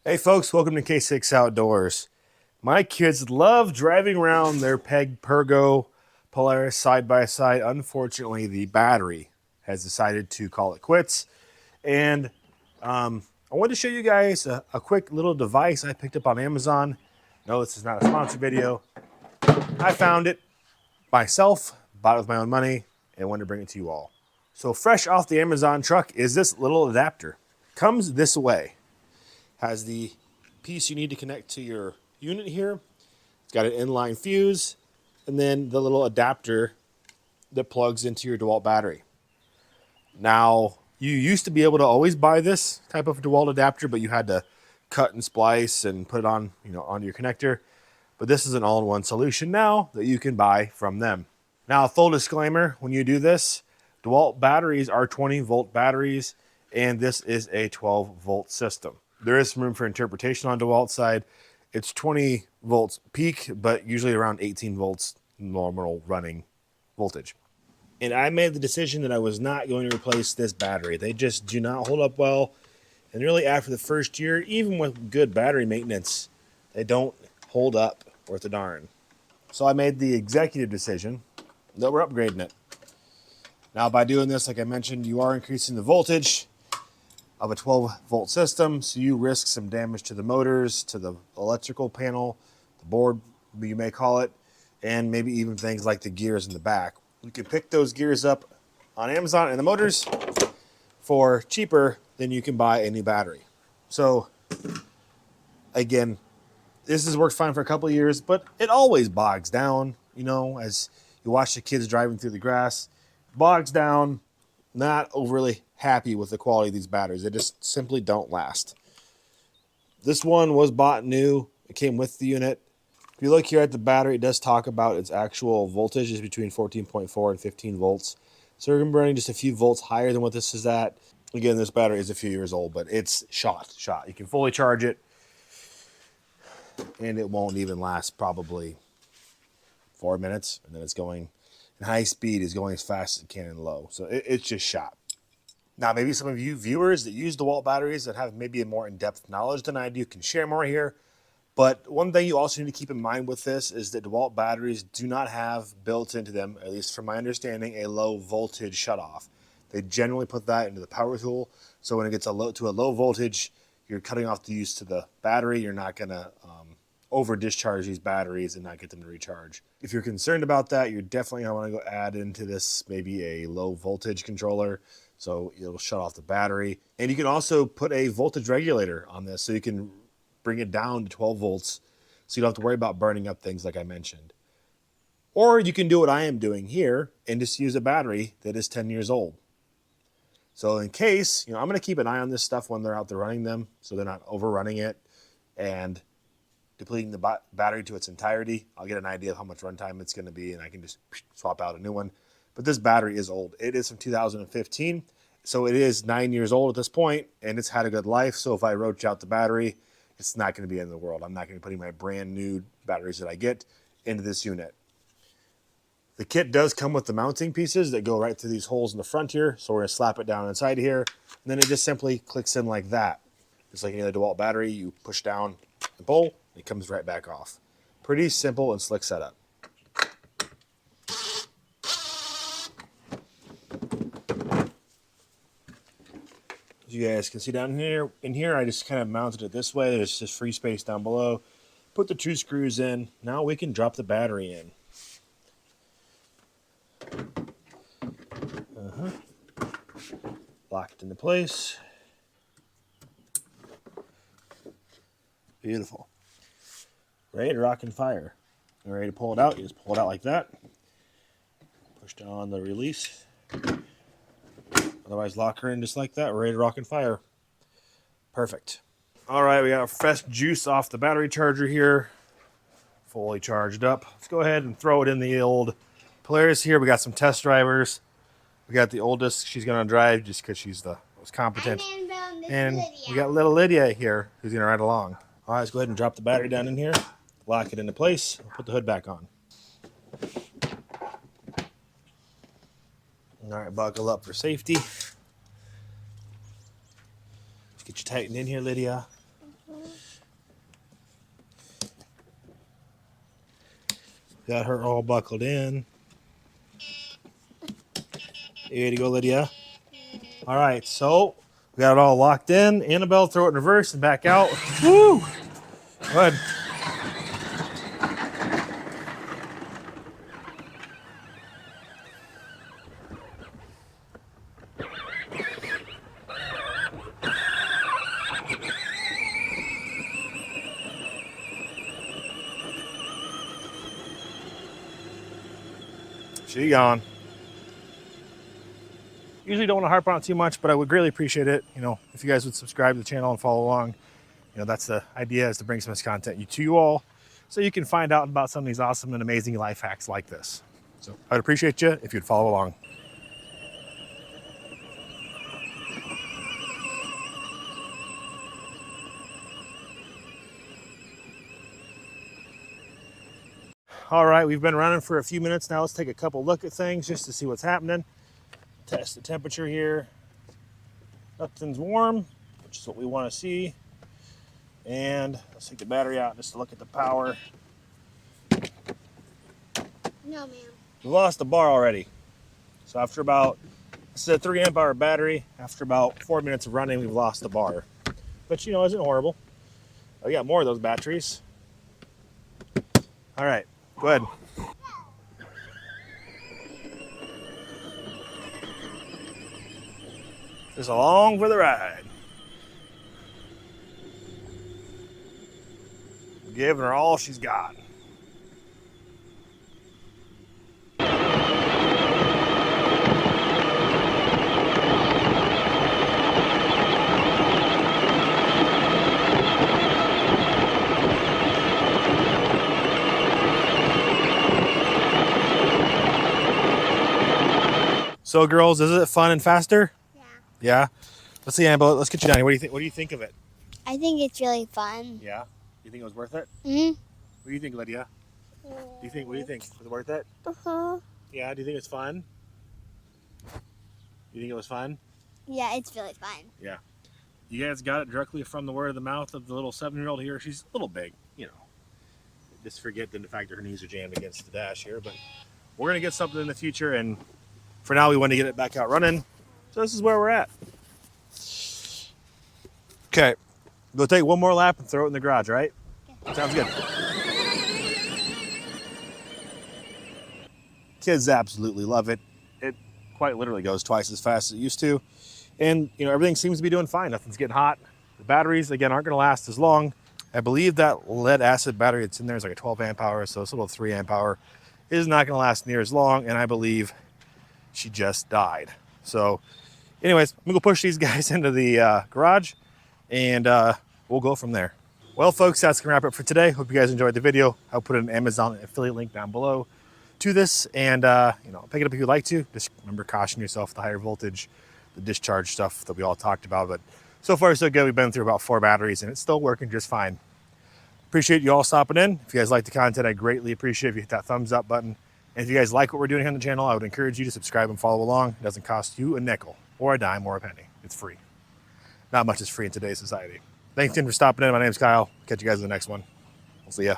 Hey folks, welcome to K6 Outdoors. My kids love driving around their Peg Pergo Polaris side by side. Unfortunately, the battery has decided to call it quits. And I wanted to show you guys a quick little device I picked up on Amazon. No, this is not a sponsored video. I found it myself, bought it with my own money, and wanted to bring it to you all. So fresh off the Amazon truck is this little adapter. Comes this way. Has the piece you need to connect to your unit here. It's got an inline fuse, and then the little adapter that plugs into your Dewalt battery. Now, you used to be able to always buy this type of Dewalt adapter, but you had to cut and splice and put it on, onto your connector. But this is an all-in-one solution now that you can buy from them. Now, full disclaimer, when you do this, Dewalt batteries are 20-volt batteries, and this is a 12-volt system. There is some room for interpretation on Dewalt's side. It's 20 volts peak, but usually around 18 volts normal running voltage. And I made the decision that I was not going to replace this battery. They just do not hold up well. And really after the first year, even with good battery maintenance, they don't hold up worth a darn. So I made the executive decision that we're upgrading it. Now by doing this, like I mentioned, you are increasing the voltage of a 12-volt system, so you risk some damage to the motors, to the electrical panel, the board, you may call it, and maybe even things like the gears in the back. You can pick those gears up on Amazon and the motors for cheaper than you can buy a new battery. So, again, this has worked fine for a couple of years, but it always bogs down, as you watch the kids driving through the grass. Bogs down, not overly happy with the quality of these batteries. They just simply don't last. This one was bought new. It came with the unit. If you look here at the battery, it does talk about its actual voltage is between 14.4 and 15 volts. So we're going to be running just a few volts higher than what this is at. Again, this battery is a few years old, but it's shot. You can fully charge it, and it won't even last probably 4 minutes, and then it's going in high speed, is going as fast as it can in low. So it's just shot. Now, maybe some of you viewers that use DeWalt batteries that have maybe a more in-depth knowledge than I do can share more here. But one thing you also need to keep in mind with this is that DeWalt batteries do not have built into them, at least from my understanding, a low voltage shutoff. They generally put that into the power tool. So when it gets to a low voltage, you're cutting off the use to the battery. You're not going to over discharge these batteries and not get them to recharge. If you're concerned about that, you're definitely going to want to go add into this maybe a low voltage controller, so it'll shut off the battery. And you can also put a voltage regulator on this so you can bring it down to 12 volts so you don't have to worry about burning up things like I mentioned. Or you can do what I am doing here and just use a battery that is 10 years old. So in case, I'm going to keep an eye on this stuff when they're out there running them so they're not overrunning it and depleting the battery to its entirety. I'll get an idea of how much runtime it's going to be, and I can just swap out a new one. But this battery is old. It is from 2015, so it is 9 years old at this point, and it's had a good life. So if I roach out the battery, it's not going to be in the world. I'm not going to be putting my brand new batteries that I get into this unit. The kit does come with the mounting pieces that go right through these holes in the front here. So we're going to slap it down inside here, and then it just simply clicks in like that. Just like any other DeWalt battery, you push down the pull, it comes right back off. Pretty simple and slick setup. As you guys can see down here, I just kind of mounted it this way. There's just free space down below. Put the 2 screws in. Now we can drop the battery in. Lock it into place. Beautiful. Ready to rock and fire. And ready to pull it out. You just pull it out like that. Push down the release. Otherwise, lock her in just like that. We're ready to rock and fire. Perfect. All right, we got fresh juice off the battery charger here. Fully charged up. Let's go ahead and throw it in the old Polaris here. We got some test drivers. We got the oldest she's going to drive just because she's the most competent. And we got little Lydia here who's going to ride along. All right, let's go ahead and drop the battery down in here. Lock it into place. Put the hood back on. All right, buckle up for safety. Let's get you tightened in here, Lydia. Got her all buckled in. You ready to go, Lydia? All right, so we got it all locked in. Annabelle, throw it in reverse and back out. Woo! Good. She gone. Usually don't want to harp on it too much, but I would greatly appreciate it. You know, if you guys would subscribe to the channel and follow along. You know, that's the idea, is to bring some of this content to you all, so you can find out about some of these awesome and amazing life hacks like this. So I'd appreciate you if you'd follow along. All right, we've been running for a few minutes now. Let's take a couple look at things just to see what's happening. Test the temperature here. Nothing's warm, which is what we want to see. And let's take the battery out just to look at the power. No, ma'am. We lost the bar already. So after about, this is a 3 amp hour battery. After about 4 minutes of running, we've lost the bar. But you know, isn't horrible. Oh, we got more of those batteries. All right, go ahead. Just along for the ride. Giving her all she's got. So girls, is it fun and faster? Yeah. Yeah. Let's see, Annabelle. Let's get you down here. What do you think? What do you think of it? I think it's really fun. Yeah. You think it was worth it? Mm-hmm. What do you think, Lydia? Do you think? What do you think? Was it worth it? Uh-huh. Yeah. Do you think it's fun? You think it was fun? Yeah, it's really fun. Yeah. You guys got it directly from the word of the mouth of the little 7-year-old here. She's a little big, you know. Just forget the fact that her knees are jammed against the dash here, but we're gonna get something in the future, and for now we want to get it back out running. So this is where we're at. Okay, we'll take one more lap and throw it in the garage, right? Okay. Sounds good. Kids absolutely love it. It quite literally goes twice as fast as it used to. And you know, everything seems to be doing fine. Nothing's getting hot. The batteries, again, aren't gonna last as long. I believe that lead acid battery that's in there is like a 12 amp hour, so this little 3 amp hour is not gonna last near as long, and I believe she just died. So anyways, I'm gonna go push these guys into the garage, and we'll go from there. Well, folks, that's gonna wrap it for today. Hope you guys enjoyed the video. I'll put an Amazon affiliate link down below to this, and you know, pick it up if you'd like to. Just remember, caution yourself, the higher voltage, the discharge stuff that we all talked about. But so far so good. We've been through about 4 batteries and it's still working just fine. Appreciate you all stopping in. If you guys like the content, I greatly appreciate if you hit that thumbs up button. And if you guys like what we're doing here on the channel, I would encourage you to subscribe and follow along. It doesn't cost you a nickel or a dime or a penny. It's free. Not much is free in today's society. Thanks again for stopping in. My name's Kyle. Catch you guys in the next one. We'll see ya.